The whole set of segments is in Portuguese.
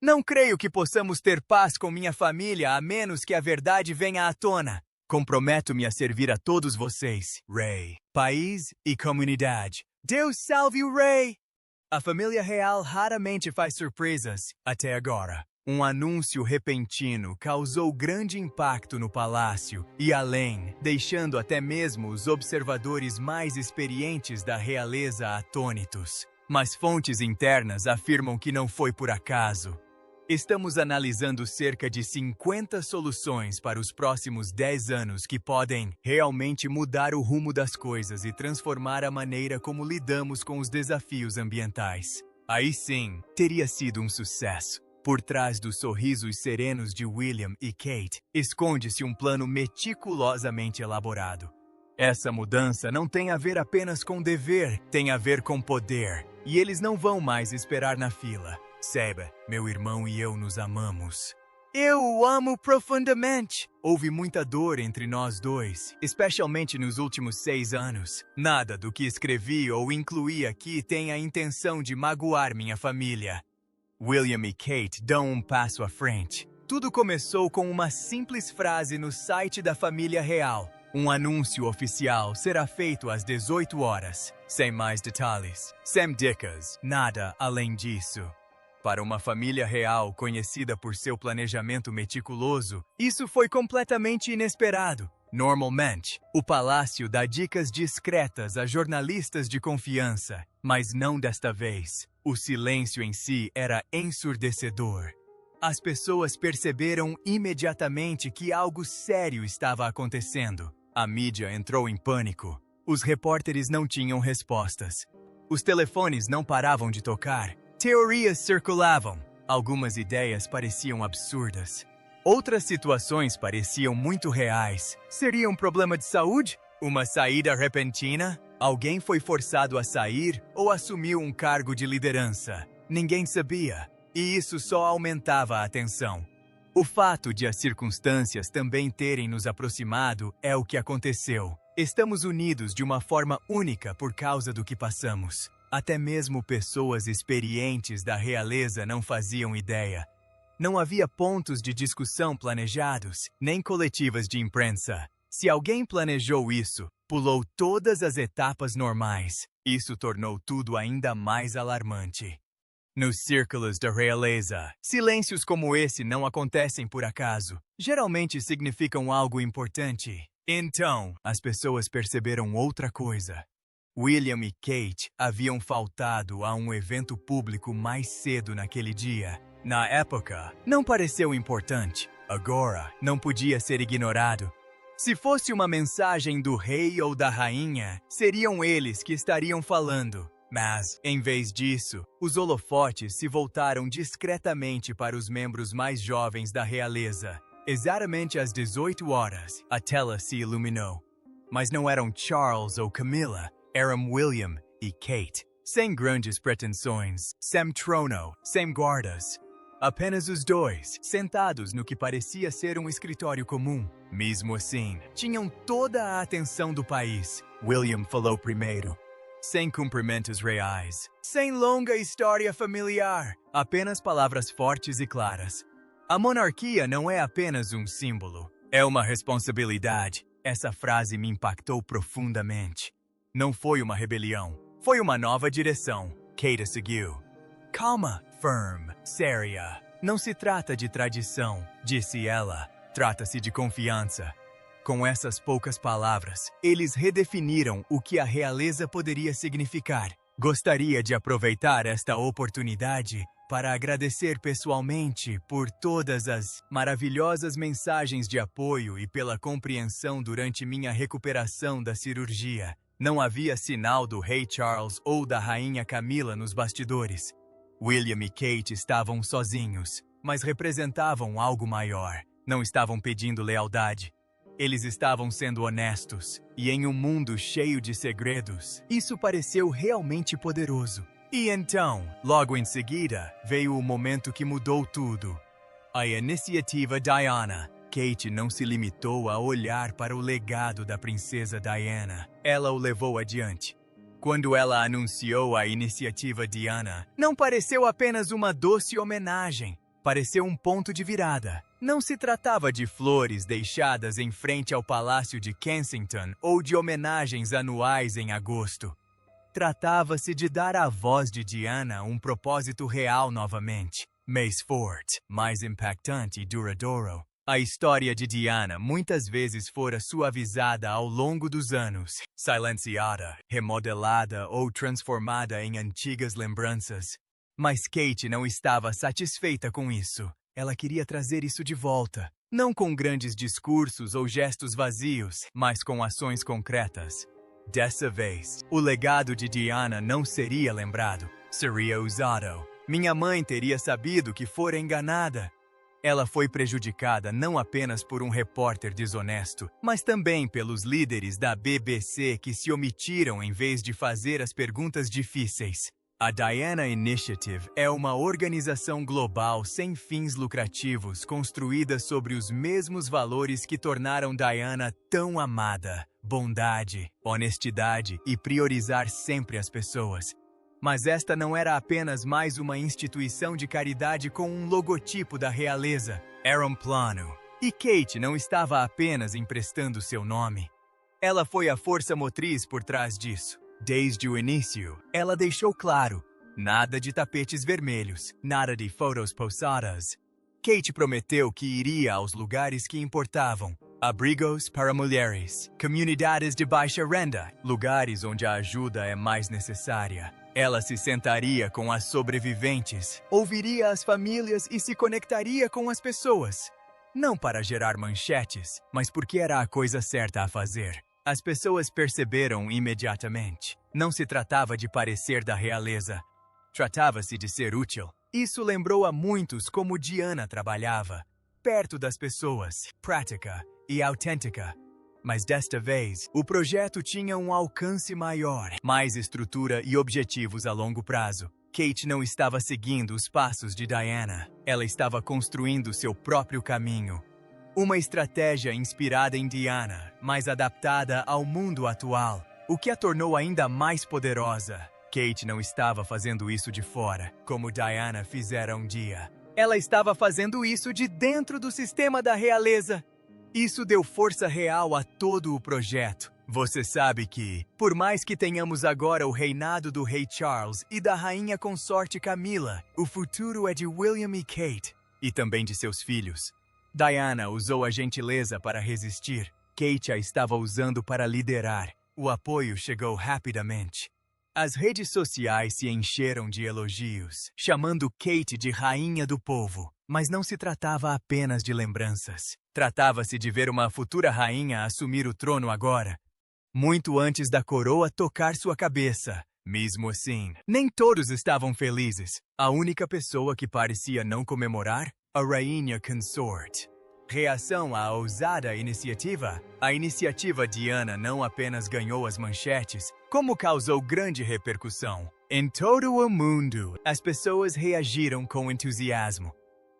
Não creio que possamos ter paz com minha família a menos que a verdade venha à tona. Comprometo-me a servir a todos vocês, rei, país e comunidade. Deus salve o rei! A família real raramente faz surpresas, até agora. Um anúncio repentino causou grande impacto no palácio e além, deixando até mesmo os observadores mais experientes da realeza atônitos. Mas fontes internas afirmam que não foi por acaso. Estamos analisando cerca de 50 soluções para os próximos 10 anos que podem realmente mudar o rumo das coisas e transformar a maneira como lidamos com os desafios ambientais. Aí sim, teria sido um sucesso. Por trás dos sorrisos serenos de William e Kate, esconde-se um plano meticulosamente elaborado. Essa mudança não tem a ver apenas com dever, tem a ver com poder. E eles não vão mais esperar na fila. Saiba, meu irmão e eu nos amamos. Eu o amo profundamente. Houve muita dor entre nós dois, especialmente nos últimos 6 anos. Nada do que escrevi ou incluí aqui tem a intenção de magoar minha família. William e Kate dão um passo à frente. Tudo começou com uma simples frase no site da família real. Um anúncio oficial será feito às 18 horas. Sem mais detalhes. Sem dicas. Nada além disso. Para uma família real conhecida por seu planejamento meticuloso, isso foi completamente inesperado. Normalmente, o palácio dá dicas discretas a jornalistas de confiança, mas não desta vez. O silêncio em si era ensurdecedor. As pessoas perceberam imediatamente que algo sério estava acontecendo. A mídia entrou em pânico. Os repórteres não tinham respostas. Os telefones não paravam de tocar. Teorias circulavam. Algumas ideias pareciam absurdas. Outras situações pareciam muito reais. Seria um problema de saúde? Uma saída repentina? Alguém foi forçado a sair ou assumiu um cargo de liderança? Ninguém sabia. E isso só aumentava a tensão. O fato de as circunstâncias também terem nos aproximado é o que aconteceu. Estamos unidos de uma forma única por causa do que passamos. Até mesmo pessoas experientes da realeza não faziam ideia. Não havia pontos de discussão planejados, nem coletivas de imprensa. Se alguém planejou isso, pulou todas as etapas normais. Isso tornou tudo ainda mais alarmante. Nos círculos da realeza, silêncios como esse não acontecem por acaso. Geralmente significam algo importante. Então, as pessoas perceberam outra coisa. William e Kate haviam faltado a um evento público mais cedo naquele dia. Na época, não pareceu importante. Agora, não podia ser ignorado. Se fosse uma mensagem do rei ou da rainha, seriam eles que estariam falando. Mas, em vez disso, os holofotes se voltaram discretamente para os membros mais jovens da realeza. Exatamente às 18 horas, a tela se iluminou. Mas não eram Charles ou Camilla. Eram William e Kate, sem grandes pretensões, sem trono, sem guardas. Apenas os dois, sentados no que parecia ser um escritório comum. Mesmo assim, tinham toda a atenção do país. William falou primeiro. Sem cumprimentos reais, sem longa história familiar, apenas palavras fortes e claras. A monarquia não é apenas um símbolo, é uma responsabilidade. Essa frase me impactou profundamente. Não foi uma rebelião, foi uma nova direção. Kate seguiu. Calma, firm, séria. Não se trata de tradição, disse ela. Trata-se de confiança. Com essas poucas palavras, eles redefiniram o que a realeza poderia significar. Gostaria de aproveitar esta oportunidade para agradecer pessoalmente por todas as maravilhosas mensagens de apoio e pela compreensão durante minha recuperação da cirurgia. Não havia sinal do rei Charles ou da rainha Camila nos bastidores. William e Kate estavam sozinhos, mas representavam algo maior. Não estavam pedindo lealdade. Eles estavam sendo honestos, e em um mundo cheio de segredos, isso pareceu realmente poderoso. E então, logo em seguida, veio o momento que mudou tudo. A iniciativa Diana. Kate não se limitou a olhar para o legado da princesa Diana. Ela o levou adiante. Quando ela anunciou a iniciativa Diana, não pareceu apenas uma doce homenagem. pareceu um ponto de virada. Não se tratava de flores deixadas em frente ao Palácio de Kensington ou de homenagens anuais em agosto. Tratava-se de dar à voz de Diana um propósito real novamente, mais forte, mais impactante e duradouro. A história de Diana muitas vezes fora suavizada ao longo dos anos, silenciada, remodelada ou transformada em antigas lembranças. Mas Kate não estava satisfeita com isso. Ela queria trazer isso de volta, não com grandes discursos ou gestos vazios, mas com ações concretas. Dessa vez, o legado de Diana não seria lembrado, seria usado. Minha mãe teria sabido que fora enganada. Ela foi prejudicada não apenas por um repórter desonesto, mas também pelos líderes da BBC que se omitiram em vez de fazer as perguntas difíceis. A Diana Initiative é uma organização global sem fins lucrativos construída sobre os mesmos valores que tornaram Diana tão amada: bondade, honestidade e priorizar sempre as pessoas. Mas esta não era apenas mais uma instituição de caridade com um logotipo da realeza. Era um plano. E Kate não estava apenas emprestando seu nome. Ela foi a força motriz por trás disso. Desde o início, ela deixou claro: nada de tapetes vermelhos, nada de fotos posadas. Kate prometeu que iria aos lugares que importavam. Abrigos para mulheres, comunidades de baixa renda, lugares onde a ajuda é mais necessária. Ela se sentaria com as sobreviventes, ouviria as famílias e se conectaria com as pessoas. Não para gerar manchetes, mas porque era a coisa certa a fazer. As pessoas perceberam imediatamente. Não se tratava de parecer da realeza. Tratava-se de ser útil. Isso lembrou a muitos como Diana trabalhava. Perto das pessoas, prática e autêntica. Mas desta vez, o projeto tinha um alcance maior, mais estrutura e objetivos a longo prazo. Kate não estava seguindo os passos de Diana. Ela estava construindo seu próprio caminho. Uma estratégia inspirada em Diana, mas adaptada ao mundo atual, o que a tornou ainda mais poderosa. Kate não estava fazendo isso de fora, como Diana fizera um dia. Ela estava fazendo isso de dentro do sistema da realeza. Isso deu força real a todo o projeto. Você sabe que, por mais que tenhamos agora o reinado do rei Charles e da rainha consorte Camila, o futuro é de William e Kate, e também de seus filhos. Diana usou a gentileza para resistir. Kate a estava usando para liderar. O apoio chegou rapidamente. As redes sociais se encheram de elogios, chamando Kate de rainha do povo. Mas não se tratava apenas de lembranças. Tratava-se de ver uma futura rainha assumir o trono agora, muito antes da coroa tocar sua cabeça. Mesmo assim, nem todos estavam felizes. A única pessoa que parecia não comemorar, a rainha consort. Reação à ousada iniciativa? A iniciativa Diana não apenas ganhou as manchetes, como causou grande repercussão. Em todo o mundo, as pessoas reagiram com entusiasmo.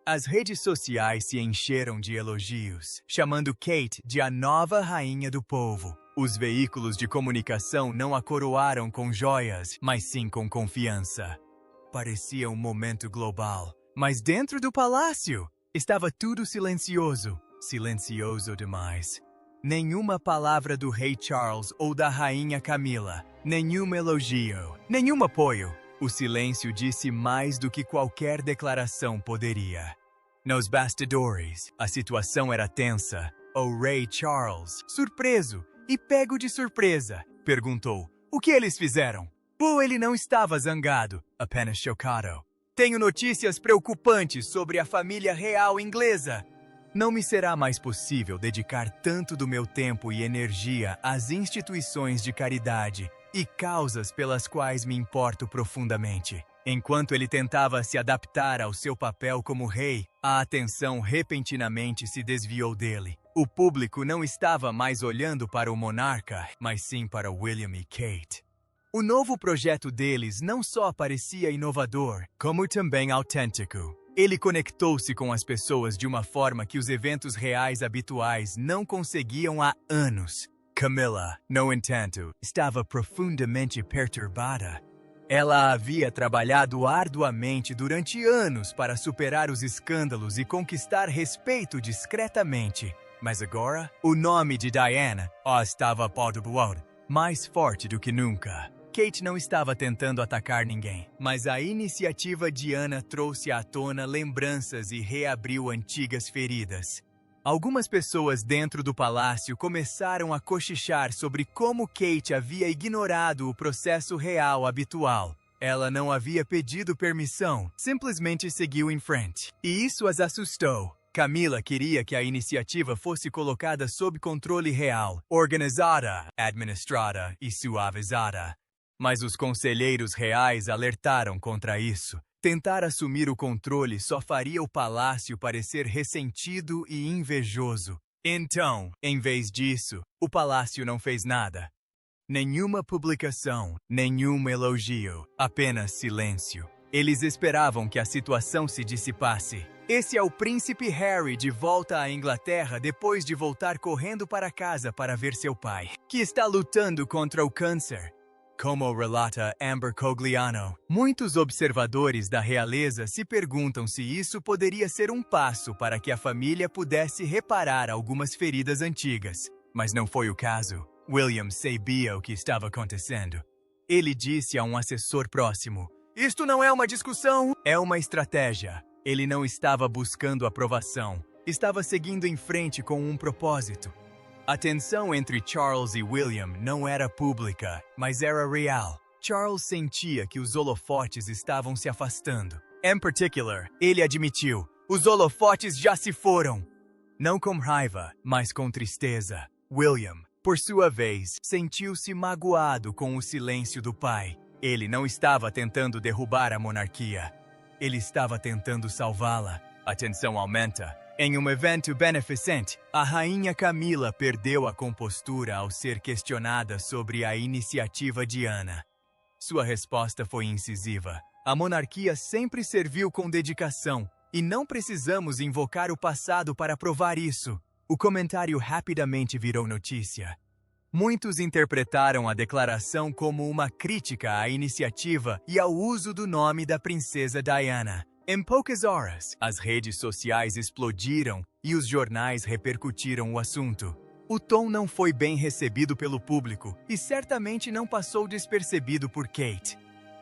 As redes sociais se encheram de elogios, chamando Kate de a nova rainha do povo. Os veículos de comunicação não a coroaram com joias, mas sim com confiança. Parecia um momento global, mas dentro do palácio estava tudo silencioso, silencioso demais. Nenhuma palavra do rei Charles ou da rainha Camila, nenhum elogio, nenhum apoio. O silêncio disse mais do que qualquer declaração poderia. Nos bastidores, a situação era tensa. O rei Charles, surpreso e pego de surpresa, perguntou: "O que eles fizeram?" Ele não estava zangado, apenas chocado. "Tenho notícias preocupantes sobre a família real inglesa. Não me será mais possível dedicar tanto do meu tempo e energia às instituições de caridade e causas pelas quais me importo profundamente." Enquanto ele tentava se adaptar ao seu papel como rei, a atenção repentinamente se desviou dele. O público não estava mais olhando para o monarca, mas sim para William e Kate. O novo projeto deles não só parecia inovador, como também autêntico. Ele conectou-se com as pessoas de uma forma que os eventos reais habituais não conseguiam há anos. Camila, no entanto, estava profundamente perturbada. Ela havia trabalhado arduamente durante anos para superar os escândalos e conquistar respeito discretamente. Mas agora, o nome de Diana estava mais forte do que nunca. Kate não estava tentando atacar ninguém, mas a iniciativa de Anna trouxe à tona lembranças e reabriu antigas feridas. Algumas pessoas dentro do palácio começaram a cochichar sobre como Kate havia ignorado o processo real habitual. Ela não havia pedido permissão, simplesmente seguiu em frente. E isso as assustou. Camila queria que a iniciativa fosse colocada sob controle real, organizada, administrada e suavizada. Mas os conselheiros reais alertaram contra isso. Tentar assumir o controle só faria o palácio parecer ressentido e invejoso. Então, em vez disso, o palácio não fez nada. Nenhuma publicação, nenhum elogio, apenas silêncio. Eles esperavam que a situação se dissipasse. Esse é o príncipe Harry de volta à Inglaterra depois de voltar correndo para casa para ver seu pai, que está lutando contra o câncer. Como relata Amber Cogliano, muitos observadores da realeza se perguntam se isso poderia ser um passo para que a família pudesse reparar algumas feridas antigas. Mas não foi o caso. William sabia o que estava acontecendo. Ele disse a um assessor próximo: "Isto não é uma discussão, é uma estratégia." Ele não estava buscando aprovação, estava seguindo em frente com um propósito. A tensão entre Charles e William não era pública, mas era real. Charles sentia que os holofotes estavam se afastando. Em particular, ele admitiu: "Os holofotes já se foram." Não com raiva, mas com tristeza. William, por sua vez, sentiu-se magoado com o silêncio do pai. Ele não estava tentando derrubar a monarquia. Ele estava tentando salvá-la. A tensão aumenta. Em um evento beneficente, a rainha Camila perdeu a compostura ao ser questionada sobre a iniciativa de Anna. Sua resposta foi incisiva. A monarquia sempre serviu com dedicação, e não precisamos invocar o passado para provar isso. O comentário rapidamente virou notícia. Muitos interpretaram a declaração como uma crítica à iniciativa e ao uso do nome da princesa Diana. Em poucas horas, as redes sociais explodiram e os jornais repercutiram o assunto. O tom não foi bem recebido pelo público e certamente não passou despercebido por Kate.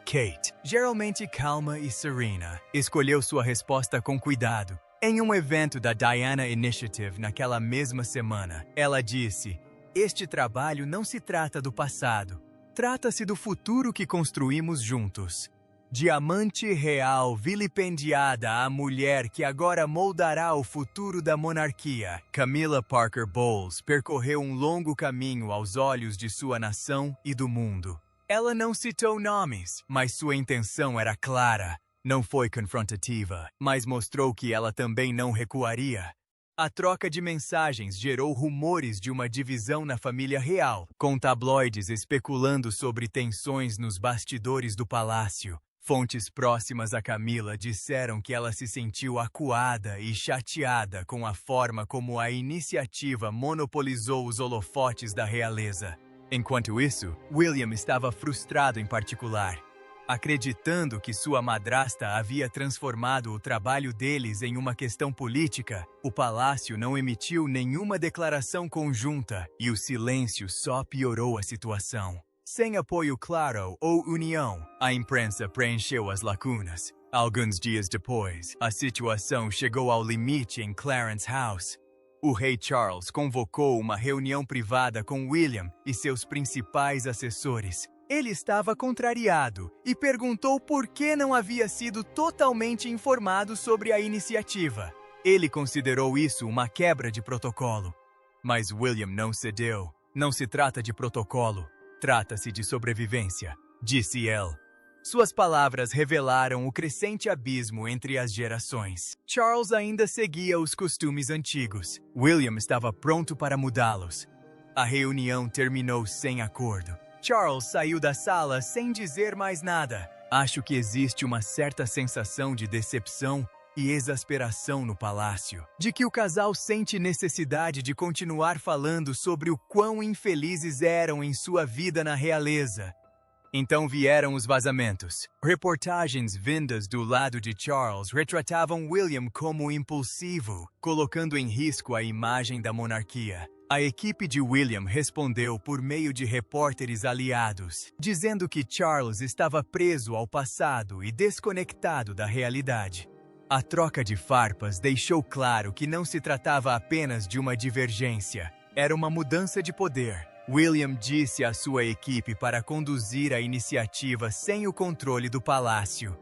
Kate, geralmente calma e serena, escolheu sua resposta com cuidado. Em um evento da Diana Initiative naquela mesma semana, ela disse: "Este trabalho não se trata do passado. Trata-se do futuro que construímos juntos." Diamante real vilipendiada a mulher que agora moldará o futuro da monarquia. Camilla Parker Bowles percorreu um longo caminho aos olhos de sua nação e do mundo. Ela não citou nomes, mas sua intenção era clara. Não foi confrontativa, mas mostrou que ela também não recuaria. A troca de mensagens gerou rumores de uma divisão na família real, com tabloides especulando sobre tensões nos bastidores do palácio. Fontes próximas a Camila disseram que ela se sentiu acuada e chateada com a forma como a iniciativa monopolizou os holofotes da realeza. Enquanto isso, William estava frustrado em particular. Acreditando que sua madrasta havia transformado o trabalho deles em uma questão política, o palácio não emitiu nenhuma declaração conjunta e o silêncio só piorou a situação. Sem apoio claro ou união, a imprensa preencheu as lacunas. Alguns dias depois, a situação chegou ao limite em Clarence House. O rei Charles convocou uma reunião privada com William e seus principais assessores. Ele estava contrariado e perguntou por que não havia sido totalmente informado sobre a iniciativa. Ele considerou isso uma quebra de protocolo. Mas William não cedeu. "Não se trata de protocolo. Trata-se de sobrevivência", disse ele. Suas palavras revelaram o crescente abismo entre as gerações. Charles ainda seguia os costumes antigos. William estava pronto para mudá-los. A reunião terminou sem acordo. Charles saiu da sala sem dizer mais nada. Acho que existe uma certa sensação de decepção e exasperação no palácio, de que o casal sente necessidade de continuar falando sobre o quão infelizes eram em sua vida na realeza. Então vieram os vazamentos. Reportagens vindas do lado de Charles retratavam William como impulsivo, colocando em risco a imagem da monarquia. A equipe de William respondeu por meio de repórteres aliados, dizendo que Charles estava preso ao passado e desconectado da realidade. A troca de farpas deixou claro que não se tratava apenas de uma divergência, era uma mudança de poder. William disse à sua equipe para conduzir a iniciativa sem o controle do palácio.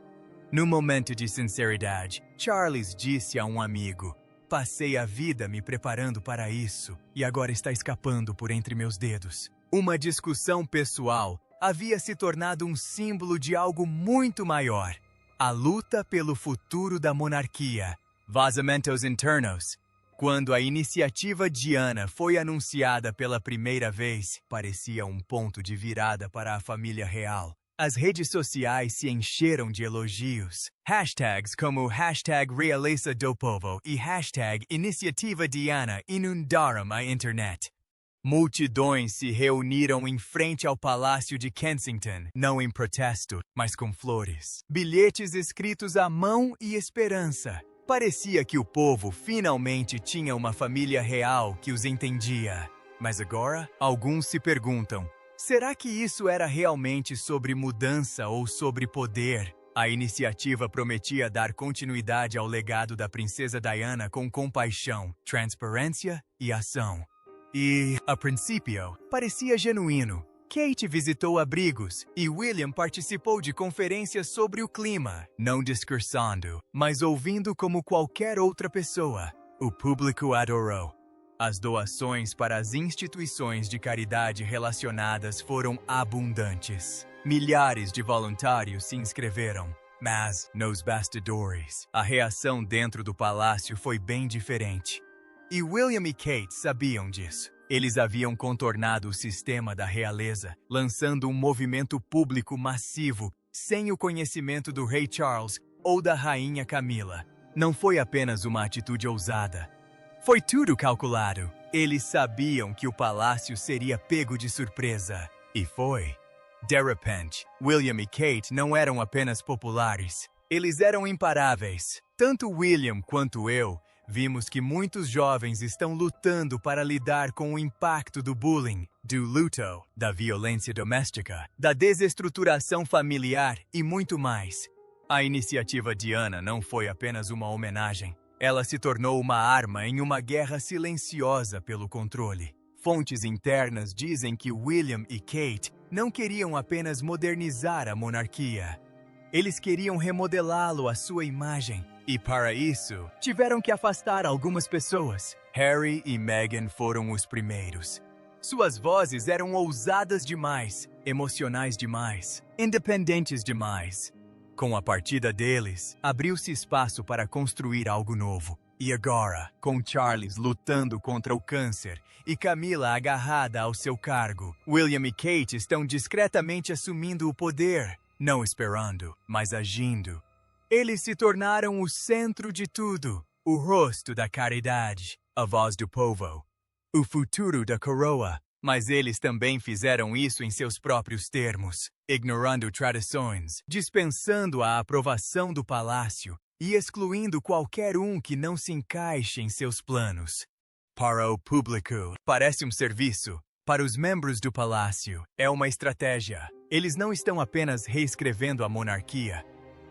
No momento de sinceridade, Charles disse a um amigo: "Passei a vida me preparando para isso, e agora está escapando por entre meus dedos." Uma discussão pessoal havia se tornado um símbolo de algo muito maior: a luta pelo futuro da monarquia. Vazamentos internos. Quando a iniciativa Diana foi anunciada pela primeira vez, parecia um ponto de virada para a família real. As redes sociais se encheram de elogios. Hashtags como #Realeza do Povo e #Iniciativa Diana inundaram a internet. Multidões se reuniram em frente ao Palácio de Kensington, não em protesto, mas com flores, bilhetes escritos à mão e esperança. Parecia que o povo finalmente tinha uma família real que os entendia. Mas agora, alguns se perguntam: será que isso era realmente sobre mudança ou sobre poder? A iniciativa prometia dar continuidade ao legado da princesa Diana com compaixão, transparência e ação. E, a princípio, parecia genuíno. Kate visitou abrigos e William participou de conferências sobre o clima, não discursando, mas ouvindo como qualquer outra pessoa. O público adorou. As doações para as instituições de caridade relacionadas foram abundantes. Milhares de voluntários se inscreveram. Mas, nos bastidores, a reação dentro do palácio foi bem diferente. E William e Kate sabiam disso. Eles haviam contornado o sistema da realeza, lançando um movimento público massivo, sem o conhecimento do rei Charles ou da rainha Camila. Não foi apenas uma atitude ousada. Foi tudo calculado. Eles sabiam que o palácio seria pego de surpresa. E foi. De repente, William e Kate não eram apenas populares. Eles eram imparáveis. Tanto William quanto eu vimos que muitos jovens estão lutando para lidar com o impacto do bullying, do luto, da violência doméstica, da desestruturação familiar e muito mais. A iniciativa Diana não foi apenas uma homenagem. Ela se tornou uma arma em uma guerra silenciosa pelo controle. Fontes internas dizem que William e Kate não queriam apenas modernizar a monarquia. Eles queriam remodelá-lo à sua imagem. E para isso, tiveram que afastar algumas pessoas. Harry e Meghan foram os primeiros. Suas vozes eram ousadas demais, emocionais demais, independentes demais. Com a partida deles, abriu-se espaço para construir algo novo. E agora, com Charles lutando contra o câncer e Camila agarrada ao seu cargo, William e Kate estão discretamente assumindo o poder, não esperando, mas agindo. Eles se tornaram o centro de tudo, o rosto da caridade, a voz do povo, o futuro da coroa. Mas eles também fizeram isso em seus próprios termos, ignorando tradições, dispensando a aprovação do palácio e excluindo qualquer um que não se encaixe em seus planos. Para o público, parece um serviço. Para os membros do palácio, é uma estratégia. Eles não estão apenas reescrevendo a monarquia.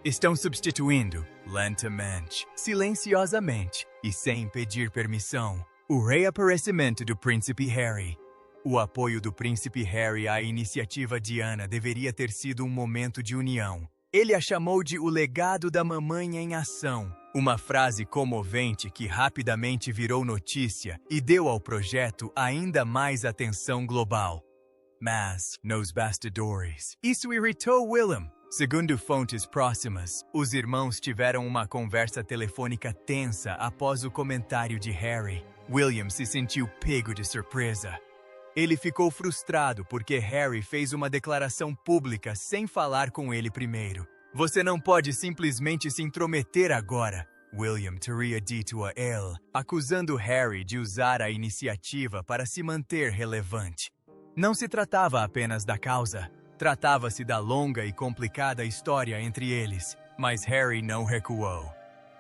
Estão substituindo, lentamente, silenciosamente e sem pedir permissão, o reaparecimento do príncipe Harry. O apoio do príncipe Harry à iniciativa Diana deveria ter sido um momento de união. Ele a chamou de "o legado da mamãe em ação", uma frase comovente que rapidamente virou notícia e deu ao projeto ainda mais atenção global. Mas, nos bastidores, isso irritou William. Segundo fontes próximas, os irmãos tiveram uma conversa telefônica tensa após o comentário de Harry. William se sentiu pego de surpresa. Ele ficou frustrado porque Harry fez uma declaração pública sem falar com ele primeiro. "Você não pode simplesmente se intrometer agora", William teria dito a ele, acusando Harry de usar a iniciativa para se manter relevante. Não se tratava apenas da causa. Tratava-se da longa e complicada história entre eles, mas Harry não recuou.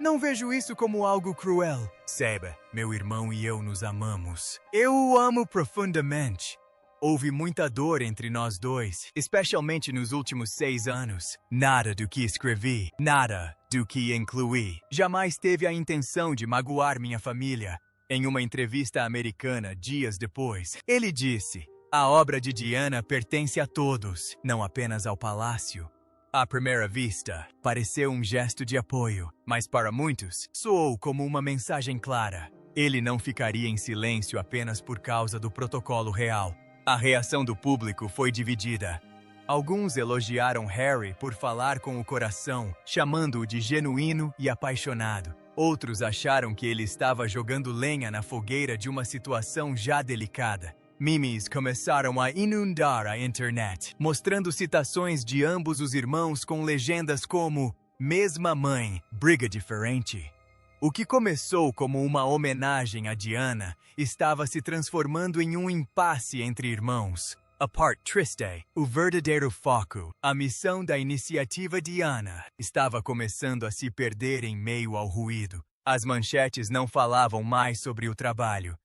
Não vejo isso como algo cruel. Saiba, meu irmão e eu nos amamos. Eu o amo profundamente. Houve muita dor entre nós dois, especialmente nos últimos 6 anos. Nada do que escrevi, nada do que incluí. Jamais teve a intenção de magoar minha família. Em uma entrevista americana dias depois, ele disse: "A obra de Diana pertence a todos, não apenas ao palácio." À primeira vista, pareceu um gesto de apoio, mas para muitos, soou como uma mensagem clara. Ele não ficaria em silêncio apenas por causa do protocolo real. A reação do público foi dividida. Alguns elogiaram Harry por falar com o coração, chamando-o de genuíno e apaixonado. Outros acharam que ele estava jogando lenha na fogueira de uma situação já delicada. Memes começaram a inundar a internet, mostrando citações de ambos os irmãos com legendas como "mesma mãe, briga diferente." O que começou como uma homenagem a Diana estava se transformando em um impasse entre irmãos. A part triste, o verdadeiro foco, a missão da iniciativa Diana, estava começando a se perder em meio ao ruído. As manchetes não falavam mais sobre o trabalho.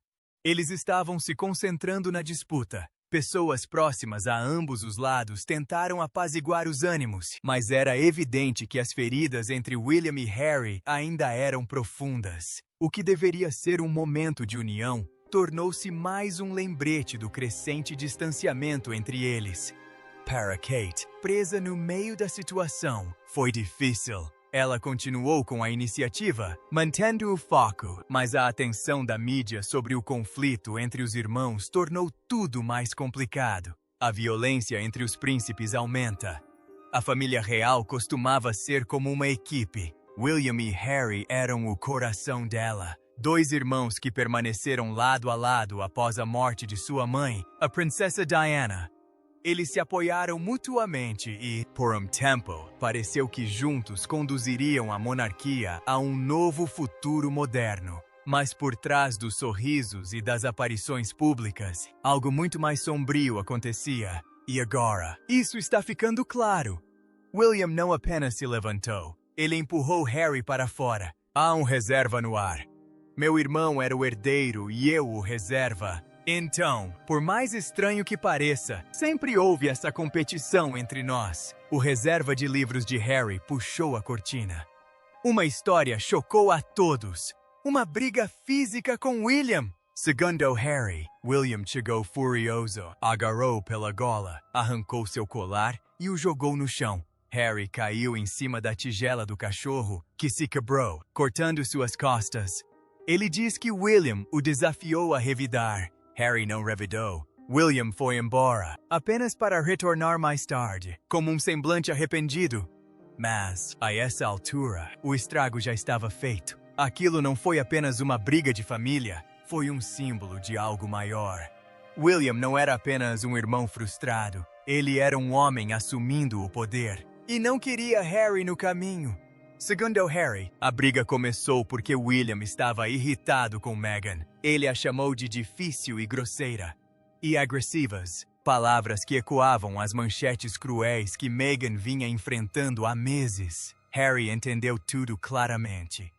Eles estavam se concentrando na disputa. Pessoas próximas a ambos os lados tentaram apaziguar os ânimos, mas era evidente que as feridas entre William e Harry ainda eram profundas. O que deveria ser um momento de união tornou-se mais um lembrete do crescente distanciamento entre eles. Para Kate, presa no meio da situação, foi difícil. Ela continuou com a iniciativa, mantendo o foco, mas a atenção da mídia sobre o conflito entre os irmãos tornou tudo mais complicado. A violência entre os príncipes aumenta. A família real costumava ser como uma equipe. William e Harry eram o coração dela. 2 irmãos que permaneceram lado a lado após a morte de sua mãe, a princesa Diana. Eles se apoiaram mutuamente e, por um tempo, pareceu que juntos conduziriam a monarquia a um novo futuro moderno. Mas por trás dos sorrisos e das aparições públicas, algo muito mais sombrio acontecia. E agora, isso está ficando claro. William não apenas se levantou, ele empurrou Harry para fora. Há um reserva no ar. Meu irmão era o herdeiro e eu o reserva. Então, por mais estranho que pareça, sempre houve essa competição entre nós. O reserva de livros de Harry puxou a cortina. Uma história chocou a todos. Uma briga física com William. Segundo Harry, William chegou furioso, agarrou pela gola, arrancou seu colar e o jogou no chão. Harry caiu em cima da tigela do cachorro, que se quebrou, cortando suas costas. Ele diz que William o desafiou a revidar. Harry não revidou. William foi embora, apenas para retornar mais tarde, como um semblante arrependido. Mas, a essa altura, o estrago já estava feito. Aquilo não foi apenas uma briga de família, foi um símbolo de algo maior. William não era apenas um irmão frustrado, ele era um homem assumindo o poder. E não queria Harry no caminho. Segundo Harry, a briga começou porque William estava irritado com Meghan. Ele a chamou de difícil e grosseira. E agressivas, palavras que ecoavam as manchetes cruéis que Meghan vinha enfrentando há meses. Harry entendeu tudo claramente.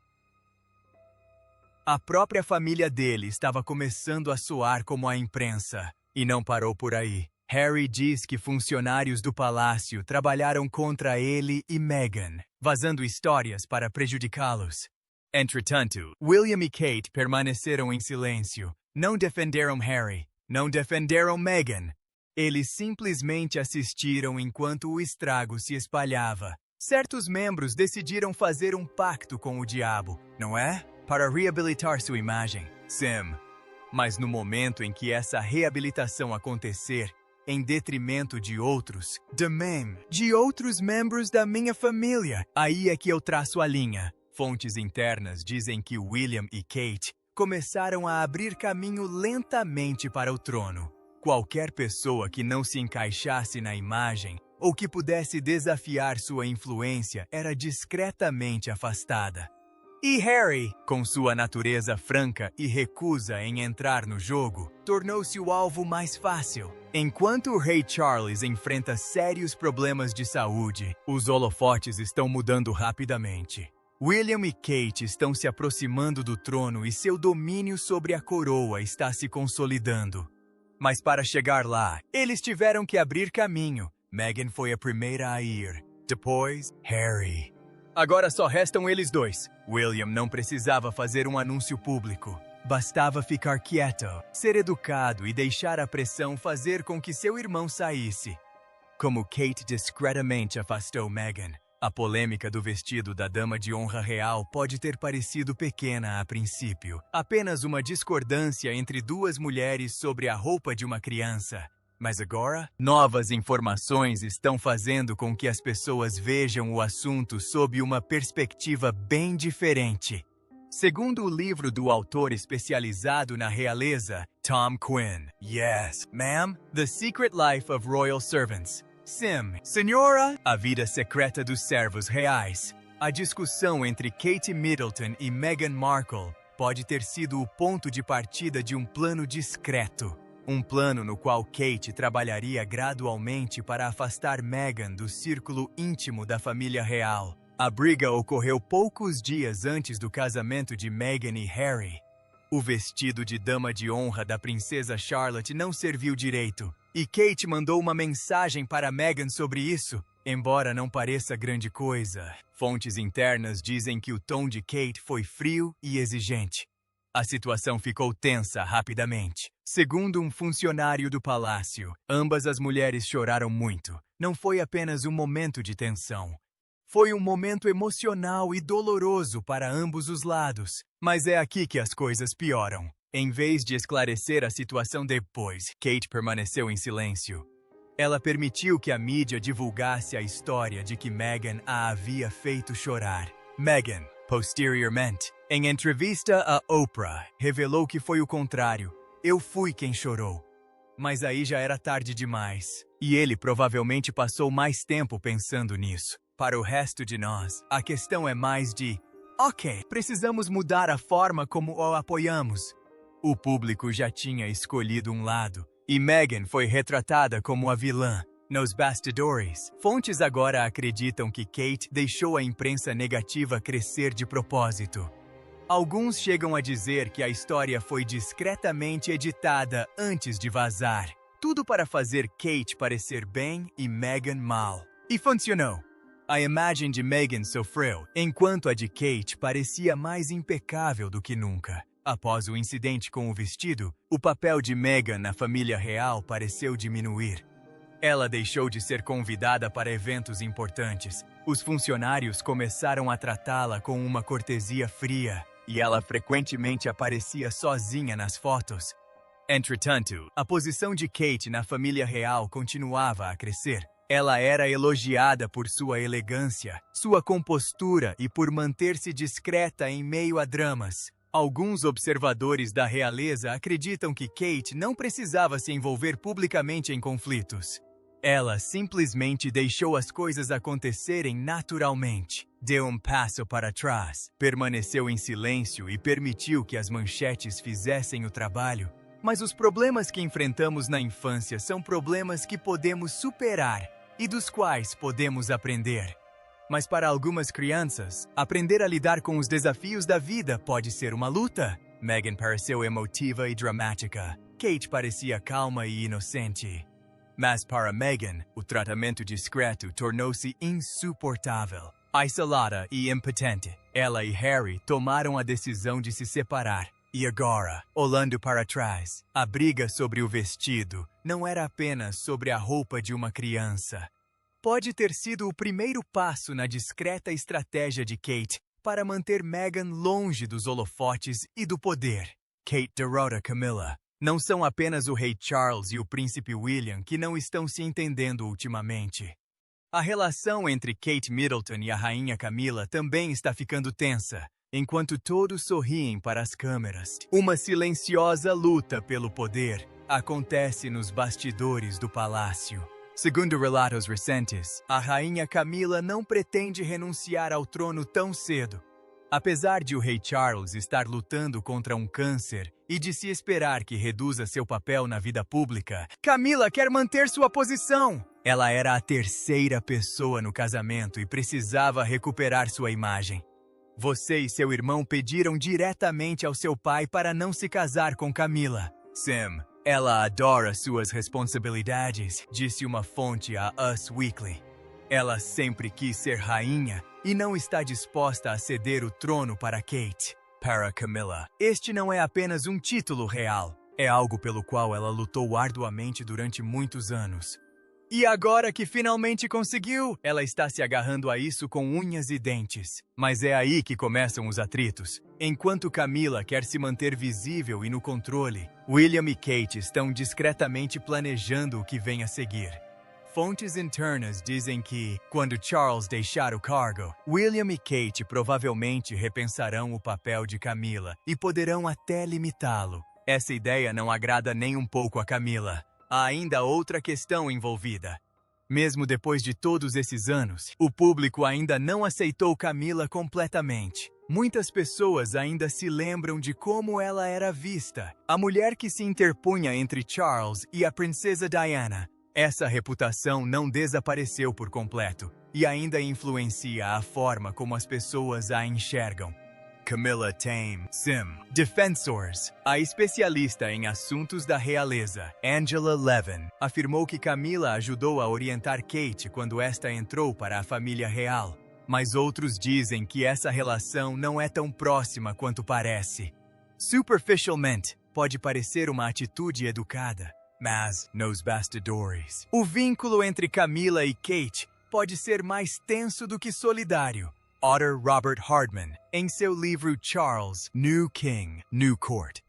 A própria família dele estava começando a soar como a imprensa. E não parou por aí. Harry diz que funcionários do palácio trabalharam contra ele e Meghan, vazando histórias para prejudicá-los. Entretanto, William e Kate permaneceram em silêncio. Não defenderam Harry, não defenderam Meghan. Eles simplesmente assistiram enquanto o estrago se espalhava. Certos membros decidiram fazer um pacto com o diabo, não é? Para reabilitar sua imagem. Sim. Mas no momento em que essa reabilitação acontecer, em detrimento de outros, de outros membros da minha família. Aí é que eu traço a linha. Fontes internas dizem que William e Kate começaram a abrir caminho lentamente para o trono. Qualquer pessoa que não se encaixasse na imagem ou que pudesse desafiar sua influência era discretamente afastada. E Harry, com sua natureza franca e recusa em entrar no jogo, tornou-se o alvo mais fácil. Enquanto o rei Charles enfrenta sérios problemas de saúde, os holofotes estão mudando rapidamente. William e Kate estão se aproximando do trono e seu domínio sobre a coroa está se consolidando. Mas para chegar lá, eles tiveram que abrir caminho. Meghan foi a primeira a ir. Depois, Harry. Agora só restam eles dois. William não precisava fazer um anúncio público. Bastava ficar quieto, ser educado e deixar a pressão fazer com que seu irmão saísse. Como Kate discretamente afastou Meghan, a polêmica do vestido da dama de honra real pode ter parecido pequena a princípio, apenas uma discordância entre duas mulheres sobre a roupa de uma criança. Mas agora, novas informações estão fazendo com que as pessoas vejam o assunto sob uma perspectiva bem diferente. Segundo o livro do autor especializado na realeza, Tom Quinn. Yes, ma'am. The Secret Life of Royal Servants. Sim, senhora. A vida secreta dos servos reais. A discussão entre Kate Middleton e Meghan Markle pode ter sido o ponto de partida de um plano discreto. Um plano no qual Kate trabalharia gradualmente para afastar Meghan do círculo íntimo da família real. A briga ocorreu poucos dias antes do casamento de Meghan e Harry. O vestido de dama de honra da princesa Charlotte não serviu direito, e Kate mandou uma mensagem para Meghan sobre isso, embora não pareça grande coisa. Fontes internas dizem que o tom de Kate foi frio e exigente. A situação ficou tensa rapidamente. Segundo um funcionário do palácio, ambas as mulheres choraram muito. Não foi apenas um momento de tensão. Foi um momento emocional e doloroso para ambos os lados. Mas é aqui que as coisas pioram. Em vez de esclarecer a situação depois, Kate permaneceu em silêncio. Ela permitiu que a mídia divulgasse a história de que Meghan a havia feito chorar. Meghan, posteriormente, em entrevista a Oprah, revelou que foi o contrário. Eu fui quem chorou. Mas aí já era tarde demais. E ele provavelmente passou mais tempo pensando nisso. Para o resto de nós, a questão é mais de: ok, precisamos mudar a forma como o apoiamos. O público já tinha escolhido um lado, e Meghan foi retratada como a vilã. Nos bastidores, fontes agora acreditam que Kate deixou a imprensa negativa crescer de propósito. Alguns chegam a dizer que a história foi discretamente editada antes de vazar. Tudo para fazer Kate parecer bem e Meghan mal. E funcionou. A imagem de Meghan sofreu, enquanto a de Kate parecia mais impecável do que nunca. Após o incidente com o vestido, o papel de Meghan na família real pareceu diminuir. Ela deixou de ser convidada para eventos importantes. Os funcionários começaram a tratá-la com uma cortesia fria, e ela frequentemente aparecia sozinha nas fotos. Entretanto, a posição de Kate na família real continuava a crescer. Ela era elogiada por sua elegância, sua compostura e por manter-se discreta em meio a dramas. Alguns observadores da realeza acreditam que Kate não precisava se envolver publicamente em conflitos. Ela simplesmente deixou as coisas acontecerem naturalmente. Deu um passo para trás, permaneceu em silêncio e permitiu que as manchetes fizessem o trabalho. Mas os problemas que enfrentamos na infância são problemas que podemos superar e dos quais podemos aprender. Mas para algumas crianças, aprender a lidar com os desafios da vida pode ser uma luta. Meghan pareceu emotiva e dramática. Kate parecia calma e inocente. Mas para Meghan, o tratamento discreto tornou-se insuportável. Isolada e impotente, ela e Harry tomaram a decisão de se separar. E agora, olhando para trás, a briga sobre o vestido não era apenas sobre a roupa de uma criança. Pode ter sido o primeiro passo na discreta estratégia de Kate para manter Meghan longe dos holofotes e do poder. Kate derrota Camilla. Não são apenas o rei Charles e o príncipe William que não estão se entendendo ultimamente. A relação entre Kate Middleton e a rainha Camilla também está ficando tensa. Enquanto todos sorriem para as câmeras, uma silenciosa luta pelo poder acontece nos bastidores do palácio. Segundo relatos recentes, a rainha Camilla não pretende renunciar ao trono tão cedo. Apesar de o rei Charles estar lutando contra um câncer e de se esperar que reduza seu papel na vida pública, Camila quer manter sua posição. Ela era a terceira pessoa no casamento e precisava recuperar sua imagem. Você e seu irmão pediram diretamente ao seu pai para não se casar com Camila. Sim, ela adora suas responsabilidades, disse uma fonte a Us Weekly. Ela sempre quis ser rainha e não está disposta a ceder o trono para Kate. Para Camila, este não é apenas um título real, é algo pelo qual ela lutou arduamente durante muitos anos. E agora que finalmente conseguiu, ela está se agarrando a isso com unhas e dentes. Mas é aí que começam os atritos. Enquanto Camila quer se manter visível e no controle, William e Kate estão discretamente planejando o que vem a seguir. Fontes internas dizem que, quando Charles deixar o cargo, William e Kate provavelmente repensarão o papel de Camila e poderão até limitá-lo. Essa ideia não agrada nem um pouco a Camila. Há ainda outra questão envolvida. Mesmo depois de todos esses anos, o público ainda não aceitou Camila completamente. Muitas pessoas ainda se lembram de como ela era vista, a mulher que se interpunha entre Charles e a princesa Diana. Essa reputação não desapareceu por completo e ainda influencia a forma como as pessoas a enxergam. Camila tem, sim, defensores. A especialista em assuntos da realeza, Angela Levin, afirmou que Camila ajudou a orientar Kate quando esta entrou para a família real. Mas outros dizem que essa relação não é tão próxima quanto parece. Superficialmente, pode parecer uma atitude educada, mas, nos bastidores, o vínculo entre Camila e Kate pode ser mais tenso do que solidário. Author Robert Hardman, em seu livro Charles, New King, New Court.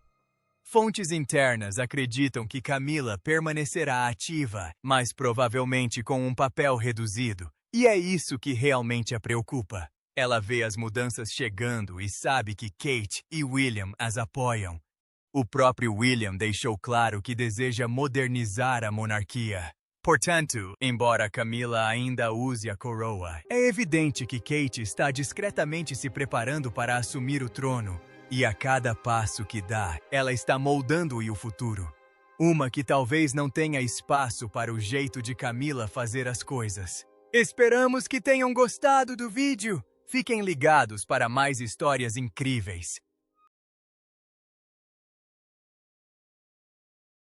Fontes internas acreditam que Camila permanecerá ativa, mas provavelmente com um papel reduzido, e é isso que realmente a preocupa. Ela vê as mudanças chegando e sabe que Kate e William as apoiam. O próprio William deixou claro que deseja modernizar a monarquia. Portanto, embora Camila ainda use a coroa, é evidente que Kate está discretamente se preparando para assumir o trono, e a cada passo que dá, ela está moldando-o futuro. Uma que talvez não tenha espaço para o jeito de Camila fazer as coisas. Esperamos que tenham gostado do vídeo! Fiquem ligados para mais histórias incríveis!